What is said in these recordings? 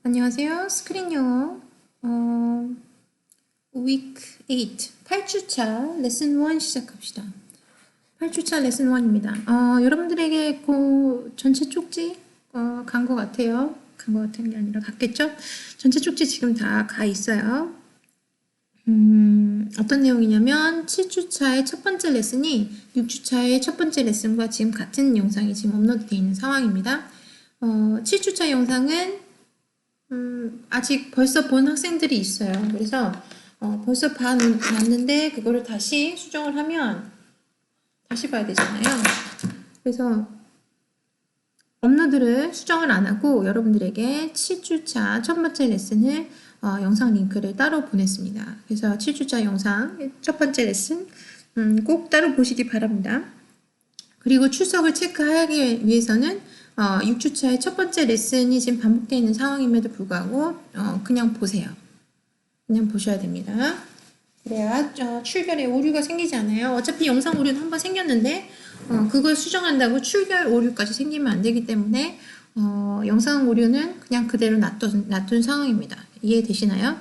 안녕하세요. 스크린 영어 week 8 8주차 레슨 1 시작합시다. 8주차 레슨 1입니다. 여러분들에게 그 전체 쪽지 간 것 같아요. 간 것 같은 게 아니라 갔겠죠? 전체 쪽지 지금 다 가 있어요. 어떤 내용이냐면 7주차의 첫 번째 레슨이 6주차의 첫 번째 레슨과 지금 같은 영상이 지금 업로드되어 있는 상황입니다. 7주차 영상은 아직 벌써 본 학생들이 있어요. 그래서 벌써 봤는데 그거를 다시 수정을 하면 다시 봐야 되잖아요. 그래서 업로드를 수정을 안 하고 여러분들에게 7주차 첫 번째 레슨을 영상 링크를 따로 보냈습니다. 그래서 7주차 영상 첫 번째 레슨 꼭 따로 보시기 바랍니다. 그리고 출석을 체크하기 위해서는 6주차의 첫 번째 레슨이 지금 반복되어 있는 상황임에도 불구하고 그냥 보세요. 그냥 보셔야 됩니다. 그래야 출결에 오류가 생기지 않아요. 어차피 영상 오류는 한번 생겼는데 그걸 수정한다고 출결 오류까지 생기면 안 되기 때문에 영상 오류는 그냥 그대로 놔둔 상황입니다. 이해되시나요?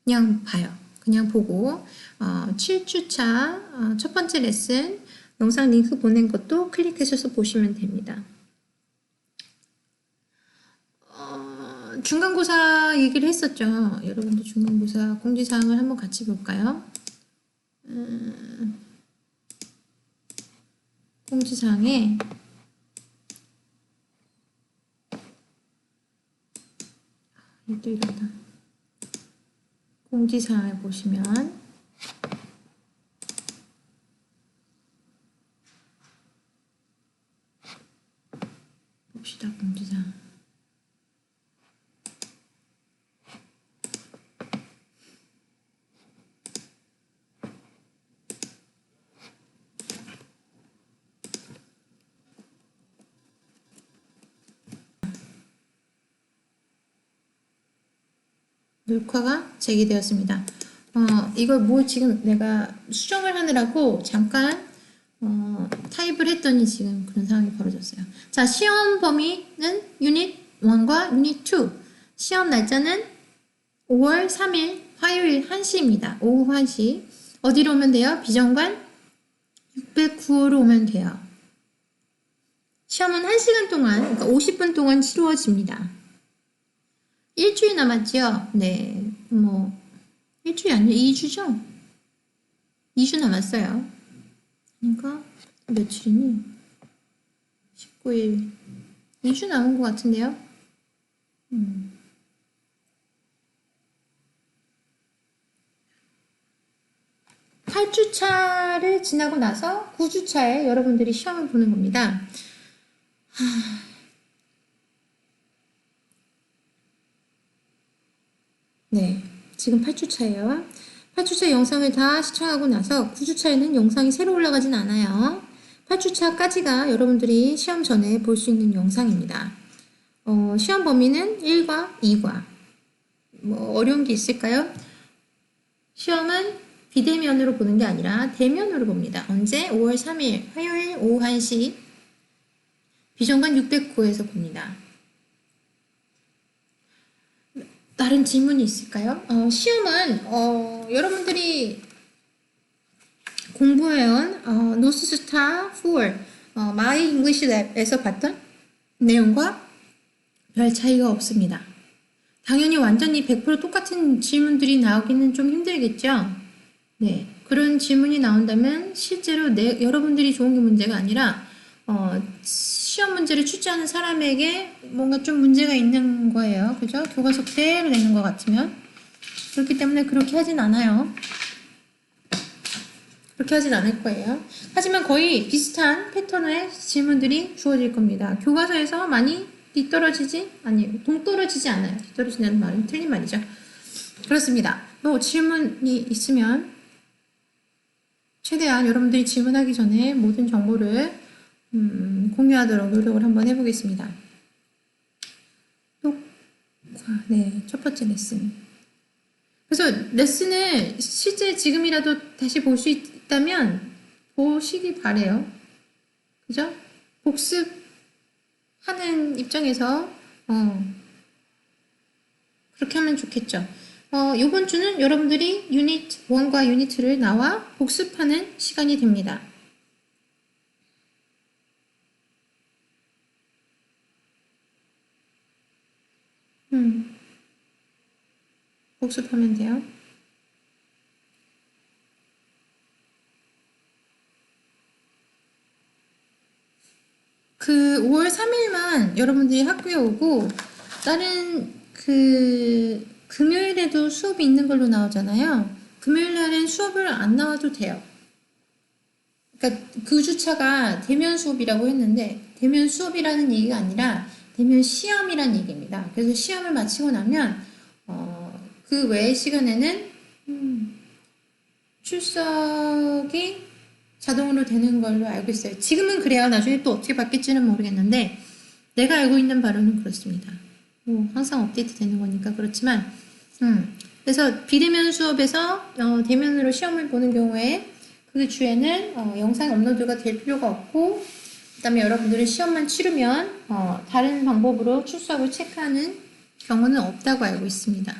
그냥 봐요. 그냥 보고 7주차 첫 번째 레슨 영상 링크 보낸 것도 클릭하셔서 보시면 됩니다. 중간고사 얘기를 했었죠. 여러분들 중간고사 공지사항을 한번 같이 볼까요? 공지사항에 또 이런다. 공지사항을 보시면 봅시다. 공지사항. 녹화가 재개되었습니다. 이걸 뭐 지금 내가 수정을 하느라고 잠깐 타입을 했더니 지금 그런 상황이 벌어졌어요. 자, 시험 범위는 유닛 1과 유닛 2. 시험 날짜는 5월 3일 화요일 1시입니다. 오후 1시. 어디로 오면 돼요? 비정관 609호로 오면 돼요. 시험은 1시간 동안, 그러니까 50분 동안 치루어집니다. 일주일 남았죠? 네, 일주일 아니요, 2주죠? 2주 남았어요. 그러니까, 며칠이니? 19일. 2주 남은 것 같은데요? 8주차를 지나고 나서 9주차에 여러분들이 시험을 보는 겁니다. 네, 지금 8주차예요. 8주차 영상을 다 시청하고 나서 9주차에는 영상이 새로 올라가진 않아요. 8주차까지가 여러분들이 시험 전에 볼 수 있는 영상입니다. 시험 범위는 1과 2과. 뭐 어려운 게 있을까요? 시험은 비대면으로 보는 게 아니라 대면으로 봅니다. 언제? 5월 3일 화요일 오후 1시 비정관 609에서 봅니다. 다른 질문이 있을까요? 시험은 여러분들이 공부해온 노스스타 4 마이 잉글리시 랩에서 봤던 내용과 별 차이가 없습니다. 당연히 완전히 100% 똑같은 질문들이 나오기는 좀 힘들겠죠? 네, 그런 질문이 나온다면 실제로 여러분들이 좋은 게 문제가 아니라 시험 문제를 출제하는 사람에게 뭔가 좀 문제가 있는 거예요. 그죠? 교과서 그대로 내는 것 같으면. 그렇기 때문에 그렇게 하진 않아요. 그렇게 하진 않을 거예요. 하지만 거의 비슷한 패턴의 질문들이 주어질 겁니다. 교과서에서 많이 동떨어지지 않아요. 뒤떨어진다는 말은 틀린 말이죠. 그렇습니다. 뭐 질문이 있으면 최대한 여러분들이 질문하기 전에 모든 정보를 공유하도록 노력을 한번 해보겠습니다. 네, 첫 번째 레슨. 그래서 레슨을 실제 지금이라도 다시 볼 수 있다면 보시기 바래요. 그죠? 복습하는 입장에서 그렇게 하면 좋겠죠. 이번 주는 여러분들이 유닛 1과 유닛 2를 나와 복습하는 시간이 됩니다. 복습하면 돼요. 그 5월 3일만 여러분들이 학교에 오고 다른 그 금요일에도 수업이 있는 걸로 나오잖아요. 금요일 날엔 수업을 안 나와도 돼요. 그러니까 그 주차가 대면 수업이라고 했는데 대면 수업이라는 얘기가 아니라 대면 시험이라는 얘기입니다. 그래서 시험을 마치고 나면 그 외의 시간에는 출석이 자동으로 되는 걸로 알고 있어요. 지금은 그래요. 나중에 또 어떻게 바뀔지는 모르겠는데 내가 알고 있는 바로는 그렇습니다. 항상 업데이트 되는 거니까 그렇지만 그래서 비대면 수업에서 대면으로 시험을 보는 경우에 그 주에는 영상 업로드가 될 필요가 없고 그 다음에 여러분들은 시험만 치르면 다른 방법으로 출석을 체크하는 경우는 없다고 알고 있습니다.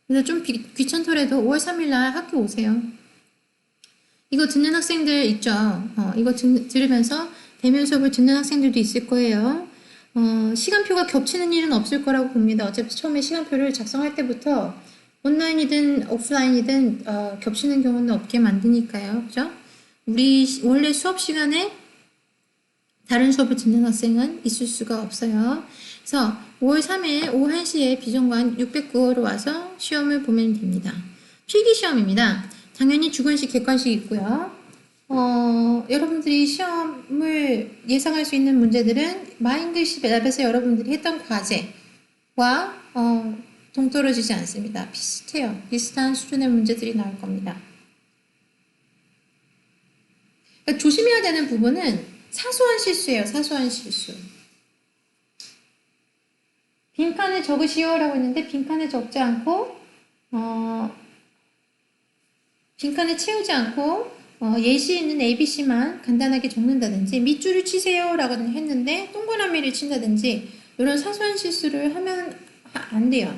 그래서 좀 귀찮더라도 5월 3일 날 학교 오세요. 이거 듣는 학생들 있죠? 이거 들으면서 대면 수업을 듣는 학생들도 있을 거예요. 시간표가 겹치는 일은 없을 거라고 봅니다. 어차피 처음에 시간표를 작성할 때부터 온라인이든 오프라인이든 겹치는 경우는 없게 만드니까요. 그죠? 우리 원래 수업 시간에 다른 수업을 듣는 학생은 있을 수가 없어요. 그래서 5월 3일 오후 1시에 비정관 609호로 와서 시험을 보면 됩니다. 필기시험입니다. 당연히 주관식, 객관식 있고요. 여러분들이 시험을 예상할 수 있는 문제들은 마인글시 랩에서 여러분들이 했던 과제와 동떨어지지 않습니다. 비슷해요. 비슷한 수준의 문제들이 나올 겁니다. 그러니까 조심해야 되는 부분은 사소한 실수예요. 사소한 실수. 빈칸에 적으시오라고 했는데 빈칸에 적지 않고 빈칸에 채우지 않고 예시에 있는 ABC만 간단하게 적는다든지 밑줄을 치세요 라고 했는데 동그라미를 친다든지 이런 사소한 실수를 하면 안 돼요.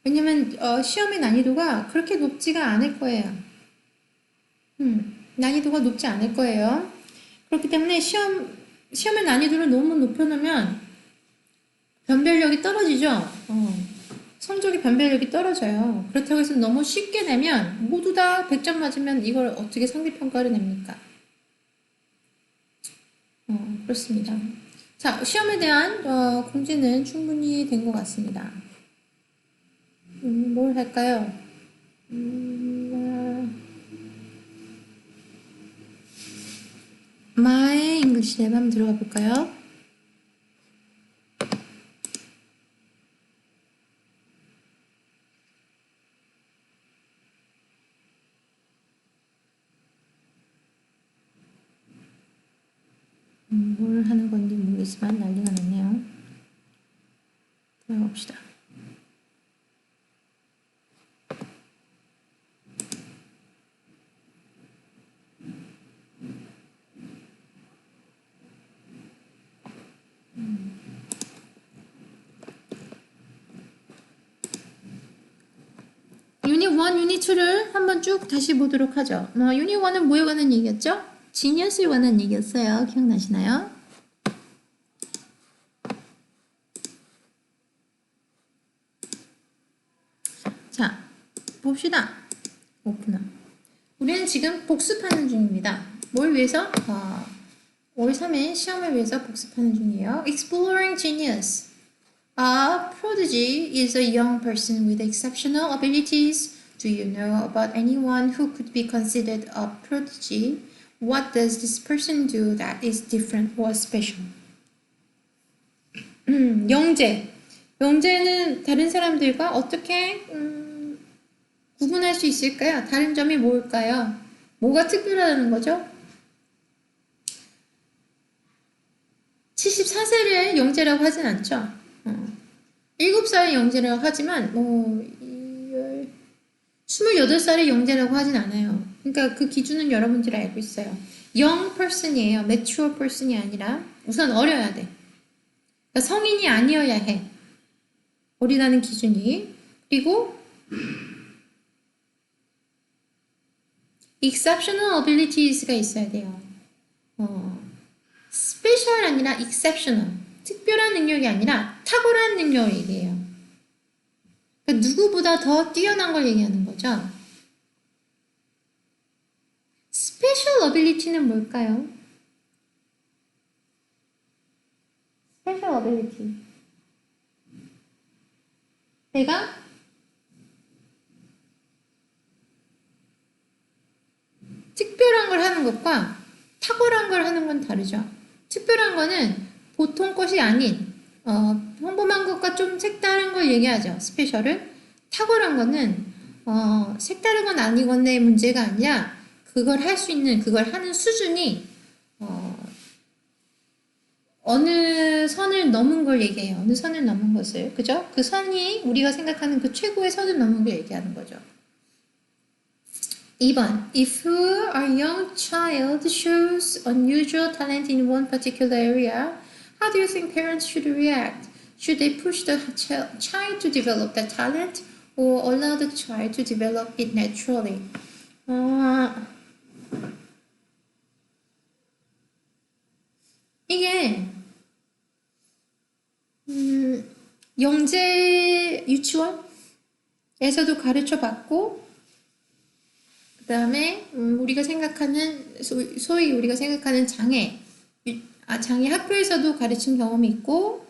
왜냐면 시험의 난이도가 그렇게 높지가 않을 거예요. 난이도가 높지 않을 거예요. 그렇기 때문에 시험의 난이도를 너무 높여놓으면 변별력이 떨어지죠. 성적이 변별력이 떨어져요. 그렇다고 해서 너무 쉽게 내면 모두 다 100점 맞으면 이걸 어떻게 상대평가를 냅니까? 그렇습니다. 자, 시험에 대한 공지는 충분히 된 것 같습니다. 뭘 할까요? My English Lab 한번 들어가 볼까요? 뭘 하는 건지 모르겠지만 난리가 났네요. 들어가 봅시다. 유닛 1, 유닛 2를 한번 쭉 다시 보도록 하죠. 유닛 1은 뭐에 관한 얘기였죠? 지니어스에 관한 얘기였어요. 기억나시나요? 자, 봅시다. 오픈업. 우리는 지금 복습하는 중입니다. 뭘 위해서? 5월 3일 시험을 위해서 복습하는 중이에요. Exploring genius. A prodigy is a young person with exceptional abilities. Do you know about anyone who could be considered a prodigy? What does this person do that is different or special? 영재. 영재는 다른 사람들과 어떻게 구분할 수 있을까요? 다른 점이 뭘까요? 뭐가 특별하다는 거죠? 74세를 영재라고 하진 않죠. 7살의 영재라고 하지만 28살의 영재라고 하진 않아요. 그러니까 그 기준은 여러분들이 알고 있어요. young person이에요. mature person이 아니라 우선 어려야 돼. 그러니까 성인이 아니어야 해. 어리다는 기준이. 그리고 exceptional abilities가 있어야 돼요. special 아니라 exceptional. 특별한 능력이 아니라 탁월한 능력을 얘기해요. 그러니까 누구보다 더 뛰어난 걸 얘기하는 거죠. special ability는 뭘까요? special ability. 내가 특별한 걸 하는 것과 탁월한 걸 하는 건 다르죠. 특별한 거는 보통 것이 아닌 평범한 것과 좀 색다른 걸 얘기하죠. 스페셜을. 탁월한 거는 색다른 건 아니건의 문제가 아니라 그걸 할 수 있는, 그걸 하는 수준이 어느 선을 넘은 걸 얘기해요. 어느 선을 넘은 것을. 그죠? 그 선이 우리가 생각하는 그 최고의 선을 넘은 걸 얘기하는 거죠. 2번. If a young child shows unusual talent in one particular area, how do you think parents should react? Should they push the child to develop that talent or allow the child to develop it naturally? 이게 영재 유치원에서도 가르쳐 받고 그 다음에 우리가 생각하는 소위 우리가 생각하는 장애 학교에서도 가르친 경험이 있고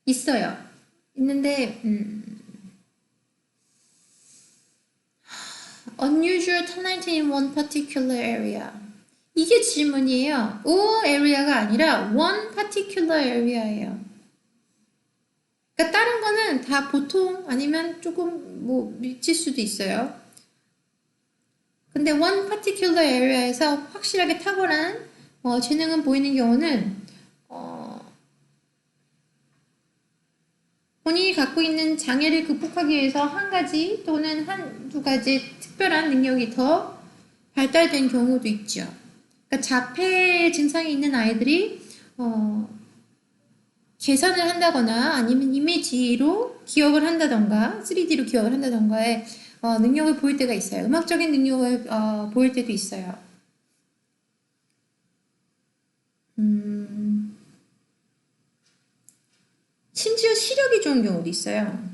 있어요. 있는데 unusual talent in one particular area. 이게 질문이에요. all area가 아니라 one particular area예요. 그러니까 다른 거는 다 보통 아니면 조금 뭐 미칠 수도 있어요. 근데 one particular area에서 확실하게 탁월한 재능은 보이는 경우는 본인이 갖고 있는 장애를 극복하기 위해서 한 가지 또는 한두 가지 특별한 능력이 더 발달된 경우도 있죠. 그러니까 자폐 증상이 있는 아이들이 계산을 한다거나 아니면 이미지로 기억을 한다던가 3D로 기억을 한다던가의 능력을 보일 때가 있어요. 음악적인 능력을 보일 때도 있어요. 심지어 시력이 좋은 경우도 있어요.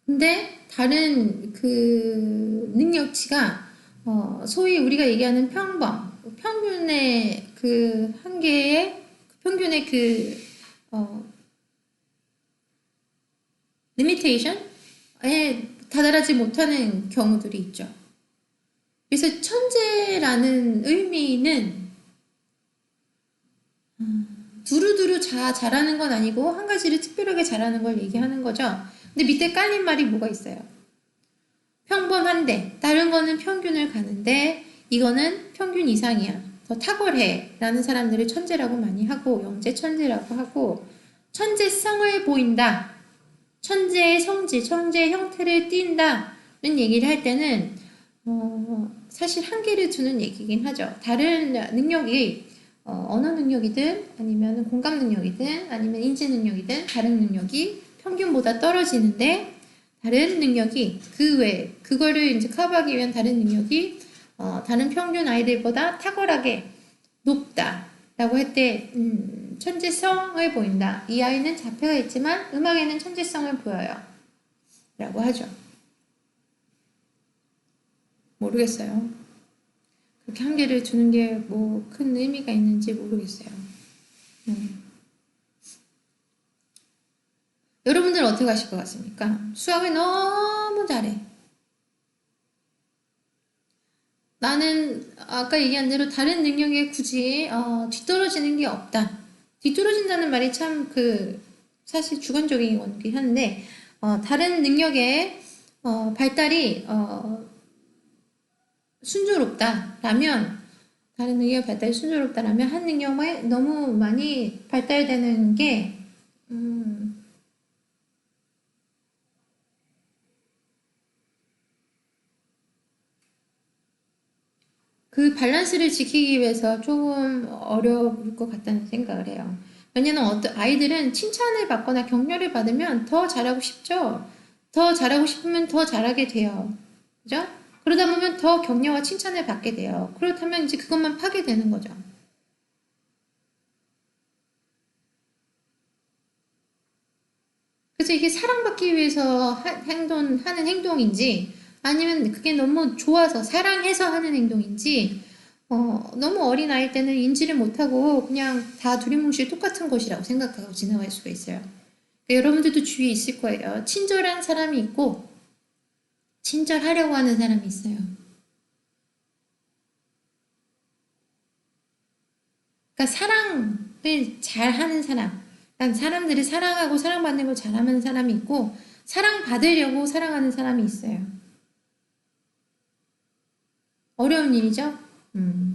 근데 다른 그 능력치가 소위 우리가 얘기하는 평균의 그 한계의 평균의 그 리미테이션에 다다르지 못하는 경우들이 있죠. 그래서 천재라는 의미는 두루두루 잘하는 건 아니고 한 가지를 특별하게 잘하는 걸 얘기하는 거죠. 근데 밑에 깔린 말이 뭐가 있어요? 평범한데 다른 거는 평균을 가는데 이거는 평균 이상이야. 더 탁월해 라는 사람들을 천재라고 많이 하고 영재 천재라고 하고 천재성을 보인다. 천재의 성질, 천재의 형태를 띈다는 얘기를 할 때는 사실 한계를 두는 얘기긴 하죠. 다른 능력이 언어 능력이든 아니면 공감 능력이든 아니면 인지 능력이든 다른 능력이 평균보다 떨어지는데 다른 능력이 그 외에 그거를 이제 커버하기 위한 다른 능력이 다른 평균 아이들보다 탁월하게 높다라고 할 때 천재성을 보인다. 이 아이는 자폐가 있지만 음악에는 천재성을 보여요. 라고 하죠. 모르겠어요. 그렇게 한계를 두는 게 뭐 큰 의미가 있는지 모르겠어요. 여러분들은 어떻게 하실 것 같습니까? 수학을 너무 잘해. 나는 아까 얘기한 대로 다른 능력에 굳이 뒤떨어지는 게 없다. 뒤떨어진다는 말이 참 사실 주관적인 거긴 한데 다른 능력의 발달이 순조롭다라면 다른 능력의 발달이 순조롭다라면 한 능력에 너무 많이 발달되는 게 그 밸런스를 지키기 위해서 조금 어려울 것 같다는 생각을 해요. 왜냐면 어떤 아이들은 칭찬을 받거나 격려를 받으면 더 잘하고 싶죠. 더 잘하고 싶으면 더 잘하게 돼요. 그죠? 그러다 보면 더 격려와 칭찬을 받게 돼요. 그렇다면 이제 그것만 파괴되는 거죠. 그래서 이게 사랑받기 위해서 하는 행동인지 아니면 그게 너무 좋아서 사랑해서 하는 행동인지 너무 어린 아이 때는 인지를 못하고 그냥 다 두리뭉실 똑같은 것이라고 생각하고 지나갈 수가 있어요. 그러니까 여러분들도 주위에 있을 거예요. 친절한 사람이 있고 친절하려고 하는 사람이 있어요. 그러니까 사랑을 잘하는 사람, 그러니까 사람들이 사랑하고 사랑받는 걸 잘하는 사람이 있고 사랑받으려고 사랑하는 사람이 있어요. 어려운 일이죠?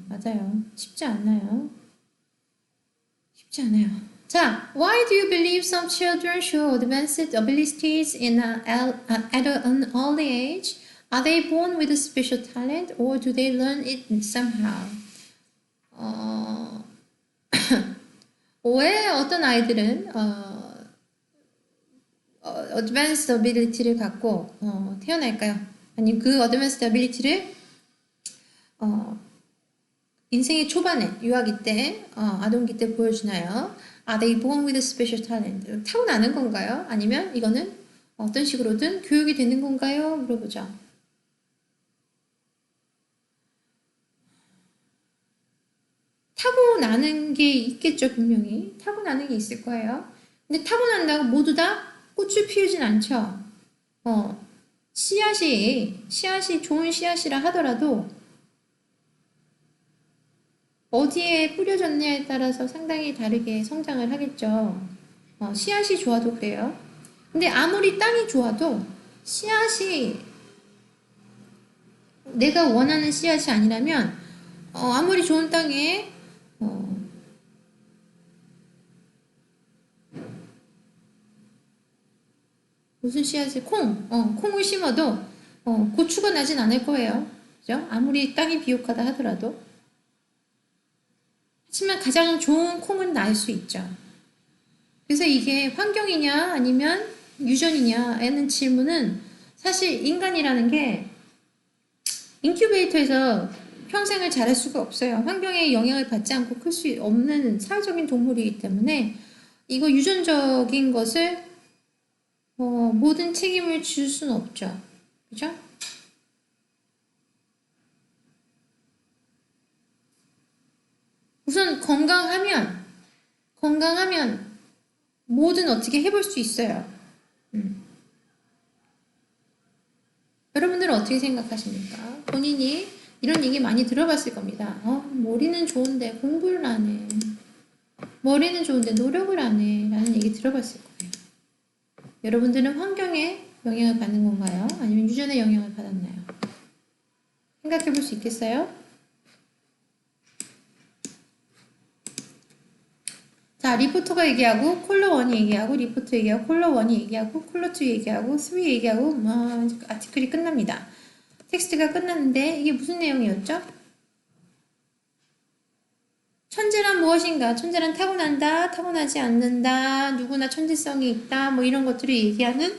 맞아요. 쉽지 않아요. 쉽지 않아요. 자, why do you believe some children show advanced abilities at an early age? Are they born with a special talent or do they learn it somehow? 어, 왜 어떤 아이들은 advanced ability를 갖고 태어날까요? 아니면 그 advanced ability를 어, 인생의 초반에 유아기 때, 아동기 때 보여주나요? Are they born with a special talent? 타고나는 건가요? 아니면 이거는 어떤 식으로든 교육이 되는 건가요? 물어보죠. 타고나는 게 있겠죠, 분명히. 타고나는 게 있을 거예요. 근데 타고난다고 모두 다 꽃을 피우진 않죠. 씨앗이 좋은 씨앗이라 하더라도 어디에 뿌려졌냐에 따라서 상당히 다르게 성장을 하겠죠. 씨앗이 좋아도 그래요. 근데 아무리 땅이 좋아도 씨앗이 내가 원하는 씨앗이 아니라면 아무리 좋은 땅에 무슨 씨앗이 콩을 심어도 고추가 나진 않을 거예요. 그죠? 아무리 땅이 비옥하다 하더라도. 하지만 가장 좋은 콩은 날 수 있죠. 그래서 이게 환경이냐 아니면 유전이냐라는 질문은 사실 인간이라는 게 인큐베이터에서 평생을 자랄 수가 없어요. 환경의 영향을 받지 않고 클 수 없는 사회적인 동물이기 때문에 이거 유전적인 것을 모든 책임을 질 수는 없죠. 그죠? 우선 건강하면 뭐든 어떻게 해볼 수 있어요. 여러분들은 어떻게 생각하십니까? 본인이 이런 얘기 많이 들어봤을 겁니다. 머리는 좋은데 공부를 안 해. 머리는 좋은데 노력을 안 해. 라는 얘기 들어봤을 거예요. 여러분들은 환경에 영향을 받는 건가요? 아니면 유전의 영향을 받았나요? 생각해 볼 수 있겠어요? 자, 리포터가 얘기하고, 콜러1이 얘기하고, 리포터 얘기하고, 콜러1이 얘기하고, 콜러2 얘기하고, 3 얘기하고, 아티클이 끝납니다. 텍스트가 끝났는데, 이게 무슨 내용이었죠? 천재란 무엇인가? 천재란 타고난다, 타고나지 않는다, 누구나 천재성이 있다, 뭐 이런 것들을 얘기하는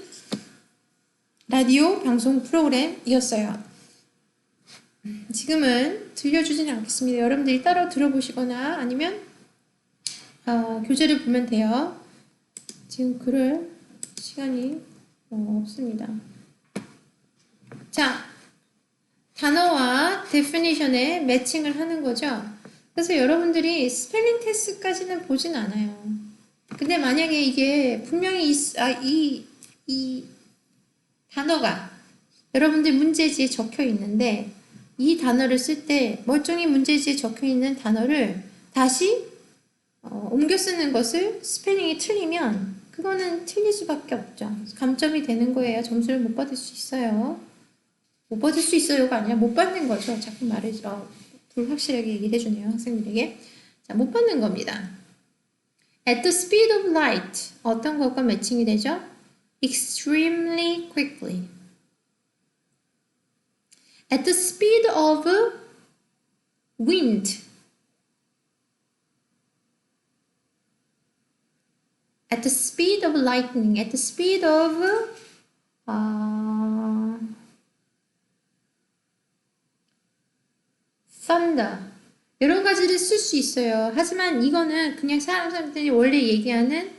라디오 방송 프로그램이었어요. 지금은 들려주지는 않겠습니다. 여러분들이 따로 들어보시거나 아니면 교재를 보면 돼요. 지금 글을 시간이 없습니다. 자, 단어와 definition에 매칭을 하는 거죠. 그래서 여러분들이 스펠링 테스트까지는 보진 않아요. 근데 만약에 이게 분명히 이 단어가 여러분들 문제지에 적혀 있는데 이 단어를 쓸 때 멀쩡히 문제지에 적혀 있는 단어를 다시 옮겨 쓰는 것을 스펠링이 틀리면 그거는 틀릴 수밖에 없죠. 감점이 되는 거예요. 점수를 못 받을 수 있어요. 못 받을 수 있어요가 아니라 못 받는 거죠. 자꾸 불확실하게 얘기를 해주네요. 학생들에게. 자, 못 받는 겁니다. At the speed of light. 어떤 것과 매칭이 되죠? Extremely quickly. At the speed of wind. At the speed of lightning, at the speed of thunder. 여러 가지를 쓸 수 있어요. 하지만 이거는 그냥 사람들이 원래 얘기하는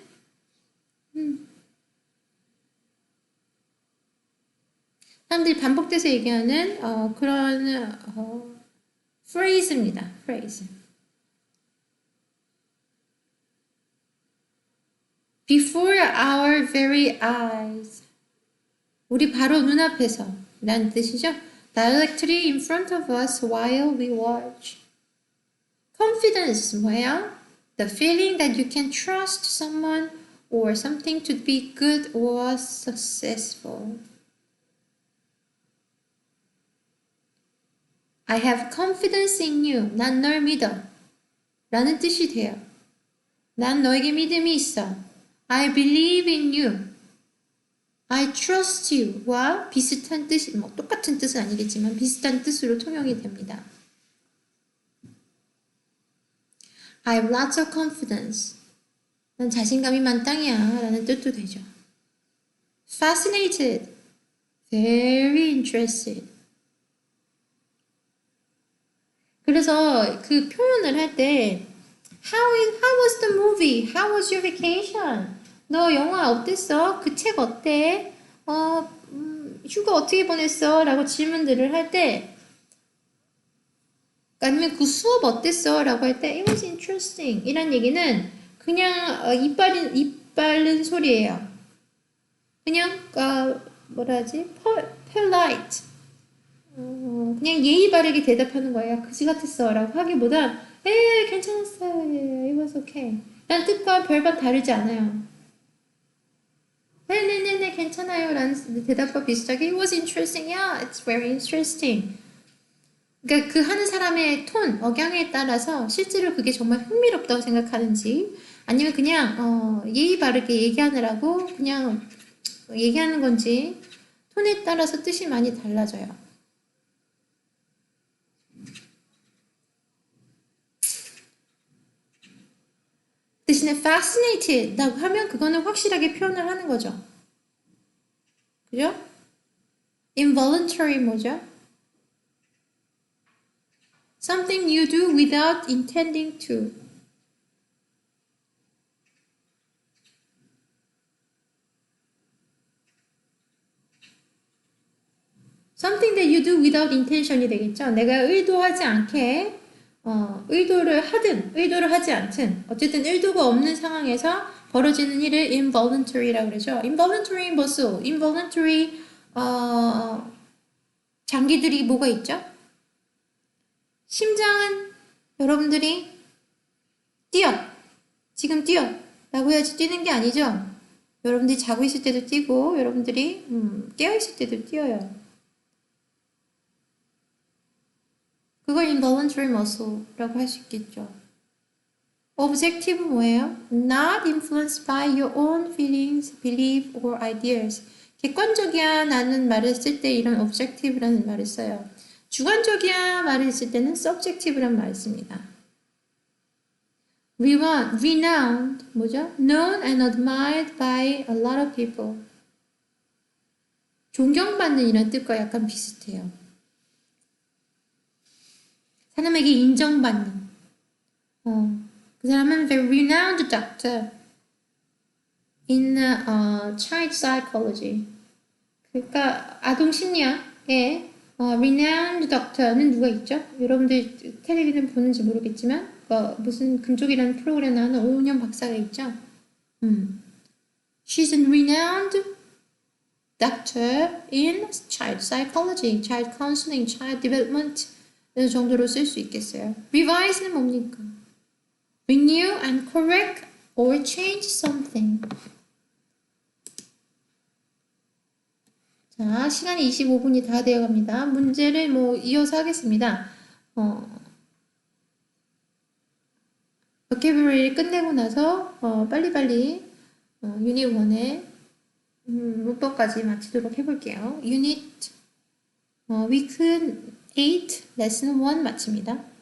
사람들이 반복돼서 얘기하는 그런 phrase입니다. phrase. Before our very eyes. 우리 바로 눈앞에서 라는 뜻이죠. Directly in front of us while we watch. Confidence 뭐예요? The feeling that you can trust someone or something to be good or successful. I have confidence in you. 난 널 믿어. 라는 뜻이 돼요. 난 너에게 믿음이 있어. I believe in you. I trust you. 와 비슷한 뜻이, 뭐 똑같은 뜻은 아니겠지만 비슷한 뜻으로 통용이 됩니다. I have lots of confidence. 난 자신감이 만땅이야. 라는 뜻도 되죠. Fascinated. Very interested. 그래서 그 표현을 할 때 How was the movie? How was your vacation? 너 영화 어땠어? 그 책 어때? 휴가 어떻게 보냈어? 라고 질문들을 할 때 아니면 그 수업 어땠어? 라고 할 때 It was interesting 이란 얘기는 그냥 이빨은 소리예요. 그냥 뭐라 하지? polite 그냥 예의 바르게 대답하는 거예요. 그지 같았어 라고 하기보다 괜찮았어요. It was okay. 라는 뜻과 별반 다르지 않아요. 네네네네 괜찮아요 라는 대답과 비슷하게 It was interesting. Yeah, it's very interesting. 그러니까 그 하는 사람의 톤, 억양에 따라서 실제로 그게 정말 흥미롭다고 생각하는지 아니면 그냥 예의 바르게 얘기하느라고 그냥 얘기하는 건지 톤에 따라서 뜻이 많이 달라져요. 대신에 fascinated라고 하면 그거는 확실하게 표현을 하는 거죠. 그죠? involuntary 뭐죠? something you do without intending to. something that you do without intention이 되겠죠. 내가 의도하지 않게 의도를 하든 의도를 하지 않든 어쨌든 의도가 없는 상황에서 벌어지는 일을 involuntary라고 그러죠. involuntary muscle, involuntary 장기들이 뭐가 있죠? 심장은 여러분들이 뛰어! 지금 뛰어! 라고 해야지 뛰는 게 아니죠. 여러분들이 자고 있을 때도 뛰고 여러분들이 깨어 있을 때도 뛰어요. 그걸 involuntary muscle라고 할 수 있겠죠. objective 뭐예요? not influenced by your own feelings, belief or ideas. 객관적이야 라는 말을 쓸 때 이런 objective라는 말을 써요. 주관적이야 말을 쓸 때는 subjective라는 말을 씁니다. renowned 뭐죠? known and admired by a lot of people. 존경받는 이런 뜻과 약간 비슷해요. 사람에게 인정받는. 그 사람은 very renowned doctor in child psychology. 그러니까 아동 심리학에 renowned doctor는 누가 있죠? 여러분들 텔레비전 보는지 모르겠지만 무슨 금쪽이라는 프로그램 나오는 오은영 박사가 있죠? She's a renowned doctor in child psychology, child counseling, child development 이런 정도로 쓸 수 있겠어요. revise는 뭡니까? renew and correct or change something. 자, 시간이 25분이 다 되어 갑니다. 문제를 이어서 하겠습니다. vocabulary를 끝내고 나서 빨리빨리 유닛 1의 문법까지 마치도록 해볼게요. 유닛 week 8 레슨 1 마칩니다.